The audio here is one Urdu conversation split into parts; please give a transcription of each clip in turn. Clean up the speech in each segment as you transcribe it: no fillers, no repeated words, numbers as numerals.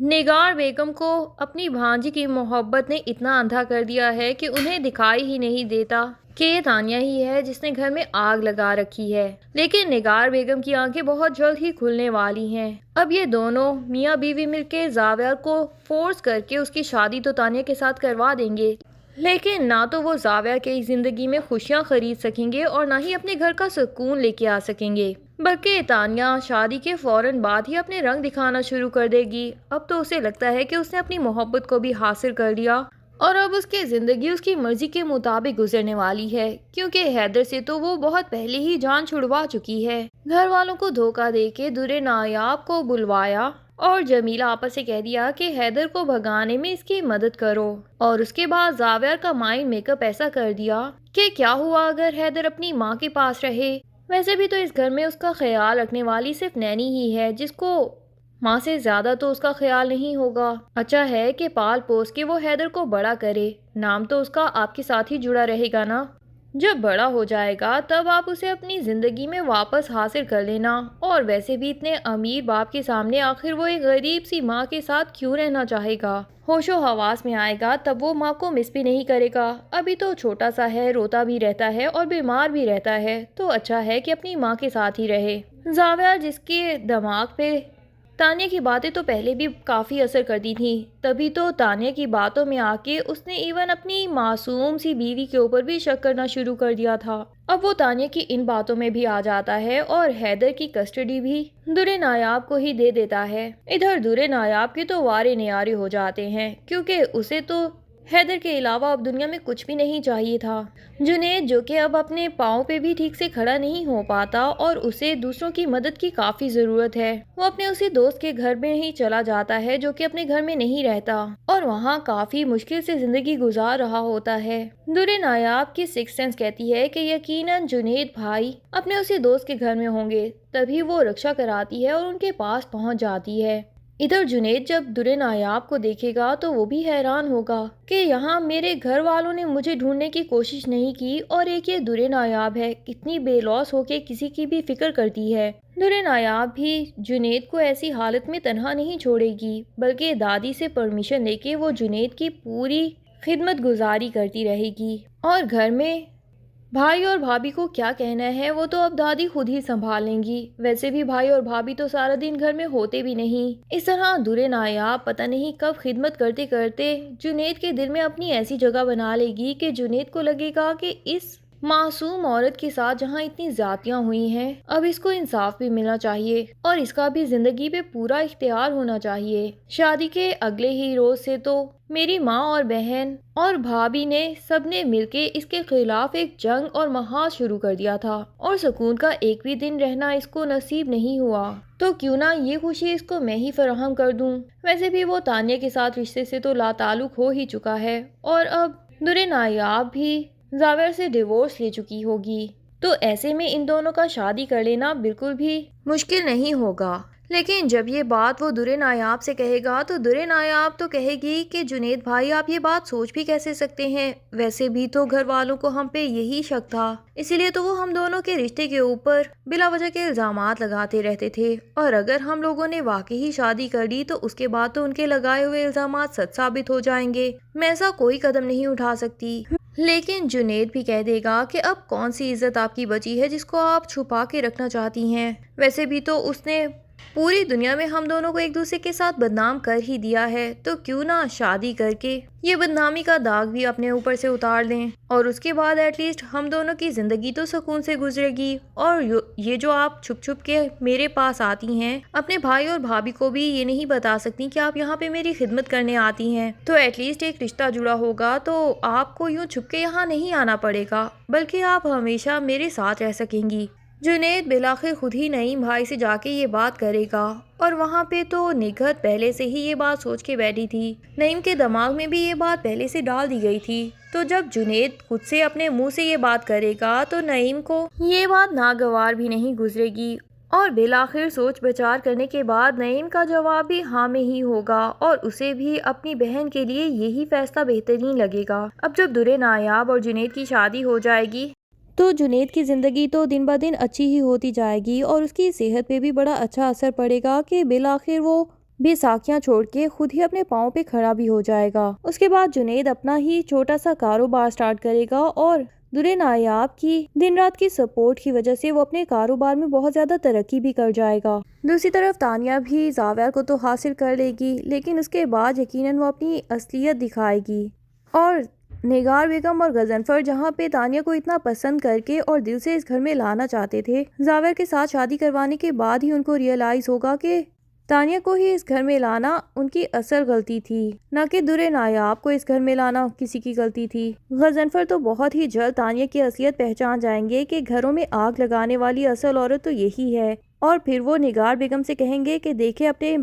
نگار بیگم کو اپنی بھانجی کی محبت نے اتنا اندھا کر دیا ہے کہ انہیں دکھائی ہی نہیں دیتا کہ یہ تانیہ ہی ہے جس نے گھر میں آگ لگا رکھی ہے۔ لیکن نگار بیگم کی آنکھیں بہت جلد ہی کھلنے والی ہیں۔ اب یہ دونوں میاں بیوی مل کے زاویہ کو فورس کر کے اس کی شادی تو تانیہ کے ساتھ کروا دیں گے، لیکن نہ تو وہ زاویہ کی زندگی میں خوشیاں خرید سکیں گے اور نہ ہی اپنے گھر کا سکون لے کے آ سکیں گے، بلکہ تانیہ شادی کے فوراً بعد ہی اپنے رنگ دکھانا شروع کر دے گی۔ اب تو اسے لگتا ہے کہ اس نے اپنی محبت کو بھی حاصل کر لیا اور اب اس کی زندگی اس کی مرضی کے مطابق گزرنے والی ہے، کیونکہ حیدر سے تو وہ بہت پہلے ہی جان چھڑوا چکی ہے۔ گھر والوں کو دھوکہ دے کے درِ نایاب کو بلوایا اور جمیلہ آپا سے کہہ دیا کہ حیدر کو بھگانے میں اس کی مدد کرو، اور اس کے بعد زاویہ کا مائنڈ میک اپ ایسا کر دیا کہ کیا ہوا اگر حیدر اپنی ماں کے پاس رہے۔ ویسے بھی تو اس گھر میں اس کا خیال رکھنے والی صرف نینی ہی ہے، جس کو ماں سے زیادہ تو اس کا خیال نہیں ہوگا۔ اچھا ہے کہ پال پوس کے وہ حیدر کو بڑا کرے، نام تو اس کا آپ کے ساتھ ہی جڑا رہے گا نا۔ جب بڑا ہو جائے گا تب آپ اسے اپنی زندگی میں واپس حاصل کر لینا، اور ویسے بھی اتنے امیر باپ کے سامنے آخر وہ ایک غریب سی ماں کے ساتھ کیوں رہنا چاہے گا؟ ہوش و حواس میں آئے گا تب وہ ماں کو مس بھی نہیں کرے گا۔ ابھی تو چھوٹا سا ہے، روتا بھی رہتا ہے اور بیمار بھی رہتا ہے، تو اچھا ہے کہ اپنی ماں کے ساتھ ہی رہے۔ زاویہ جس کے دماغ پہ تانیہ کی باتیں تو پہلے بھی کافی اثر کرتی تھیں، تبھی تو تانیہ کی باتوں میں آ کے اس نے ایون اپنی معصوم سی بیوی کے اوپر بھی شک کرنا شروع کر دیا تھا۔ اب وہ تانیہ کی ان باتوں میں بھی آ جاتا ہے اور حیدر کی کسٹڈی بھی درِ نایاب کو ہی دے دیتا ہے۔ ادھر درِ نایاب کے تو وارے نیارے ہو جاتے ہیں، کیونکہ اسے تو حیدر کے علاوہ اب دنیا میں کچھ بھی نہیں چاہیے تھا۔ جنید جو کہ اب اپنے پاؤں پہ بھی ٹھیک سے کھڑا نہیں ہو پاتا اور اسے دوسروں کی مدد کی کافی ضرورت ہے، وہ اپنے اسی دوست کے گھر میں ہی چلا جاتا ہے جو کہ اپنے گھر میں نہیں رہتا، اور وہاں کافی مشکل سے زندگی گزار رہا ہوتا ہے۔ درِ نایاب کی سکس سینس کہتی ہے کہ یقیناً جنید بھائی اپنے اسی دوست کے گھر میں ہوں گے، تبھی وہ رکشا کراتی ہے اور ان کے پاس پہنچ جاتی ہے۔ ادھر جنید جب درِ نایاب کو دیکھے گا تو وہ بھی حیران ہوگا کہ یہاں میرے گھر والوں نے مجھے ڈھونڈنے کی کوشش نہیں کی، اور ایک یہ درِ نایاب ہے، کتنی بے لوث ہو کے کسی کی بھی فکر کرتی ہے۔ درِ نایاب بھی جنید کو ایسی حالت میں تنہا نہیں چھوڑے گی، بلکہ دادی سے پرمیشن لے کے وہ جنید کی پوری خدمت گزاری کرتی رہے گی، اور گھر میں بھائی اور بھابھی کو کیا کہنا ہے وہ تو اب دادی خود ہی سنبھال لیں گی۔ ویسے بھی بھائی اور بھابھی تو سارا دن گھر میں ہوتے بھی نہیں۔ اس طرح درِ نایاب پتہ نہیں کب خدمت کرتے کرتے جنید کے دل میں اپنی ایسی جگہ بنا لے گی کہ جنید کو لگے گا کہ اس معصوم عورت کے ساتھ جہاں اتنی زیادتیاں ہوئی ہیں، اب اس کو انصاف بھی ملنا چاہیے اور اس کا بھی زندگی پہ پورا اختیار ہونا چاہیے۔ شادی کے اگلے ہی روز سے تو میری ماں اور بہن اور بھابھی نے سب نے مل کے اس کے خلاف ایک جنگ اور محاذ شروع کر دیا تھا، اور سکون کا ایک بھی دن رہنا اس کو نصیب نہیں ہوا، تو کیوں نہ یہ خوشی اس کو میں ہی فراہم کر دوں۔ ویسے بھی وہ تانیہ کے ساتھ رشتے سے تو لا تعلق ہو ہی چکا ہے، اور اب درِ نایاب بھی زاویہ سے ڈیورس لے چکی ہوگی، تو ایسے میں ان دونوں کا شادی کر لینا بالکل بھی مشکل نہیں ہوگا۔ لیکن جب یہ بات وہ درِ نایاب سے کہے گا تو درِ نایاب تو کہے گی کہ جنید بھائی آپ یہ بات سوچ بھی کیسے سکتے ہیں، ویسے بھی تو گھر والوں کو ہم پہ یہی شک تھا، اسی لیے تو وہ ہم دونوں کے رشتے کے اوپر بلا وجہ کے الزامات لگاتے رہتے تھے، اور اگر ہم لوگوں نے واقعی شادی کر لی تو اس کے بعد تو ان کے لگائے ہوئے الزامات سچ ثابت ہو جائیں گے، میں ایسا کوئی قدم نہیں اٹھا سکتی۔ لیکن جنید بھی کہہ دے گا کہ اب کون سی عزت آپ کی بچی ہے جس کو آپ چھپا کے رکھنا چاہتی ہیں، ویسے بھی تو اس نے پوری دنیا میں ہم دونوں کو ایک دوسرے کے ساتھ بدنام کر ہی دیا ہے، تو کیوں نہ شادی کر کے یہ بدنامی کا داغ بھی اپنے اوپر سے اتار دیں، اور اس کے بعد ایٹ لیسٹ ہم دونوں کی زندگی تو سکون سے گزرے گی۔ اور یہ جو آپ چھپ چھپ کے میرے پاس آتی ہیں، اپنے بھائی اور بھابھی کو بھی یہ نہیں بتا سکتی کہ آپ یہاں پہ میری خدمت کرنے آتی ہیں، تو ایٹ لیسٹ ایک رشتہ جڑا ہوگا تو آپ کو یوں چھپ کے یہاں نہیں آنا پڑے گا، بلکہ آپ ہمیشہ میرے ساتھ رہ سکیں گی۔ جنید بالآخر خود ہی نعیم بھائی سے جا کے یہ بات کرے گا، اور وہاں پہ تو نگہت پہلے سے ہی یہ بات سوچ کے بیٹھی تھی، نعیم کے دماغ میں بھی یہ بات پہلے سے ڈال دی گئی تھی، تو جب جنید خود سے اپنے منہ سے یہ بات کرے گا تو نعیم کو یہ بات ناگوار بھی نہیں گزرے گی، اور بالآخر سوچ بچار کرنے کے بعد نعیم کا جواب بھی ہاں میں ہی ہوگا، اور اسے بھی اپنی بہن کے لیے یہی فیصلہ بہترین لگے گا۔ اب جب درِ نایاب اور جنید کی شادی ہو جائے گی تو جنید کی زندگی تو دن بہ دن اچھی ہی ہوتی جائے گی، اور اس کی صحت پہ بھی بڑا اچھا اثر پڑے گا کہ بالآخر وہ بے ساکیاں چھوڑ کے خود ہی اپنے پاؤں پہ کھڑا بھی ہو جائے گا۔ اس کے بعد جنید اپنا ہی چھوٹا سا کاروبار سٹارٹ کرے گا اور درے نایاب کی دن رات کی سپورٹ کی وجہ سے وہ اپنے کاروبار میں بہت زیادہ ترقی بھی کر جائے گا۔ دوسری طرف تانیہ بھی زاویار کو تو حاصل کر لے گی، لیکن اس کے بعد یقیناً وہ اپنی اصلیت دکھائے گی اور نگار بیگم اور غضنفر جہاں پہ تانیہ کو اتنا پسند کر کے اور دل سے اس گھر میں لانا چاہتے تھے، زاویار کے ساتھ شادی کروانے کے بعد ہی ان کو ریئلائز ہوگا کہ تانیہ کو ہی اس گھر میں لانا ان کی اصل غلطی تھی، نہ کہ درے نایاب کو اس گھر میں لانا کسی کی غلطی تھی۔ غضنفر تو بہت ہی جلد تانیہ کی اصلیت پہچان جائیں گے کہ گھروں میں آگ لگانے والی اصل عورت تو یہی ہے، اور پھر وہ نگار بیگم سے کہیں گے کہ دیکھے اپنے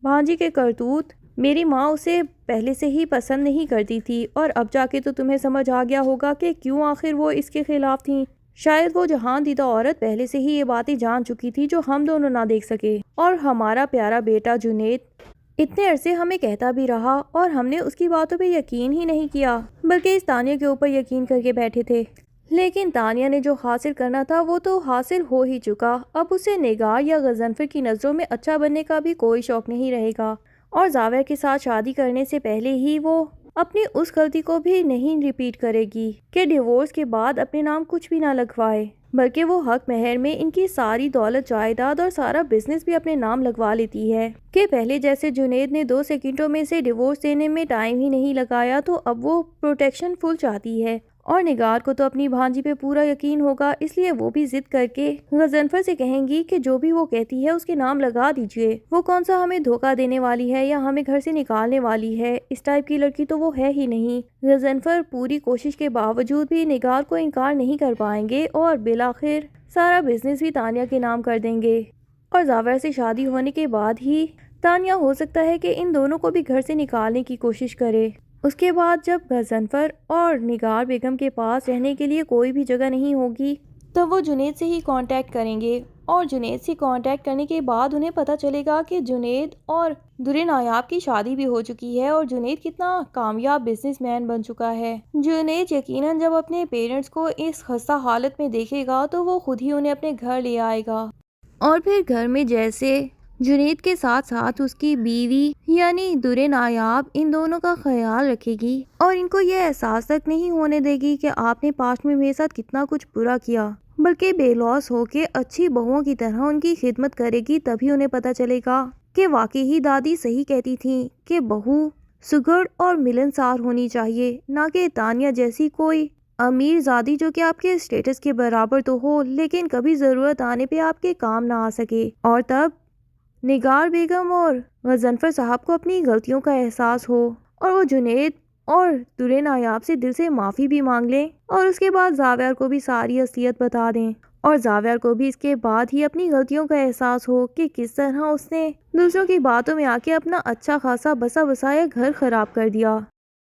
بھانجی کے کرتوت، میری ماں اسے پہلے سے ہی پسند نہیں کرتی تھی اور اب جا کے تو تمہیں سمجھ آ گیا ہوگا کہ کیوں آخر وہ اس کے خلاف تھیں۔ شاید وہ جہان دیدہ عورت پہلے سے ہی یہ باتیں جان چکی تھی جو ہم دونوں نہ دیکھ سکے، اور ہمارا پیارا بیٹا جنید اتنے عرصے ہمیں کہتا بھی رہا اور ہم نے اس کی باتوں پہ یقین ہی نہیں کیا، بلکہ اس تانیہ کے اوپر یقین کر کے بیٹھے تھے۔ لیکن تانیہ نے جو حاصل کرنا تھا وہ تو حاصل ہو ہی چکا، اب اسے نگار یا غضنفر کی نظروں میں اچھا بننے کا بھی کوئی شوق نہیں رہے گا، اور زاویار کے ساتھ شادی کرنے سے پہلے ہی وہ اپنی اس غلطی کو بھی نہیں ریپیٹ کرے گی کہ ڈیورس کے بعد اپنے نام کچھ بھی نہ لگوائے، بلکہ وہ حق مہر میں ان کی ساری دولت جائیداد اور سارا بزنس بھی اپنے نام لگوا لیتی ہے کہ پہلے جیسے جنید نے 2 سیکنڈوں میں سے ڈیورس دینے میں ٹائم ہی نہیں لگایا، تو اب وہ پروٹیکشن فل چاہتی ہے۔ اور نگار کو تو اپنی بھانجی پہ پورا یقین ہوگا، اس لیے وہ بھی ضد کر کے غضنفر سے کہیں گی کہ جو بھی وہ کہتی ہے اس کے نام لگا دیجئے، وہ کون سا ہمیں دھوکہ دینے والی ہے یا ہمیں گھر سے نکالنے والی ہے، اس ٹائپ کی لڑکی تو وہ ہے ہی نہیں۔ غضنفر پوری کوشش کے باوجود بھی نگار کو انکار نہیں کر پائیں گے اور بالآخر سارا بزنس بھی تانیہ کے نام کر دیں گے، اور زاویار سے شادی ہونے کے بعد ہی تانیہ ہو سکتا ہے کہ ان دونوں کو بھی گھر سے نکالنے کی کوشش کرے۔ اس کے بعد جب غضنفر اور نگار بیگم کے پاس رہنے کے لیے کوئی بھی جگہ نہیں ہوگی تو وہ جنید سے ہی کانٹیکٹ کریں گے، اور جنید سے کانٹیکٹ کرنے کے بعد انہیں پتہ چلے گا کہ جنید اور درے نایاب کی شادی بھی ہو چکی ہے اور جنید کتنا کامیاب بزنس مین بن چکا ہے۔ جنید یقیناً جب اپنے پیرنٹس کو اس خستہ حالت میں دیکھے گا تو وہ خود ہی انہیں اپنے گھر لے آئے گا، اور پھر گھر میں جیسے جنید کے ساتھ ساتھ اس کی بیوی یعنی درے نایاب ان دونوں کا خیال رکھے گی، اور ان کو یہ احساس تک نہیں ہونے دے گی کہ آپ نے پاسٹ میں میرے ساتھ کتنا کچھ برا کیا، بلکہ بے لوث ہو کے اچھی بہوؤں کی طرح ان کی خدمت کرے گی۔ تبھی انہیں پتہ چلے گا کہ واقعی ہی دادی صحیح کہتی تھیں کہ بہو سگڑ اور ملنسار ہونی چاہیے، نہ کہ تانیہ جیسی کوئی امیر زادی جو کہ آپ کے اسٹیٹس کے برابر تو ہو لیکن کبھی ضرورت آنے پہ آپ کے کام نہ آ سکے۔ اور تب نگار بیگم اور غضنفر صاحب کو اپنی غلطیوں کا احساس ہو اور وہ جنید اور درے نایاب سے دل سے معافی بھی مانگ لیں، اور اس کے بعد زاویار کو بھی ساری اصلیت بتا دیں، اور زاویار کو بھی اس کے بعد ہی اپنی غلطیوں کا احساس ہو کہ کس طرح اس نے دوسروں کی باتوں میں آ کے اپنا اچھا خاصا بسا بسایا گھر خراب کر دیا۔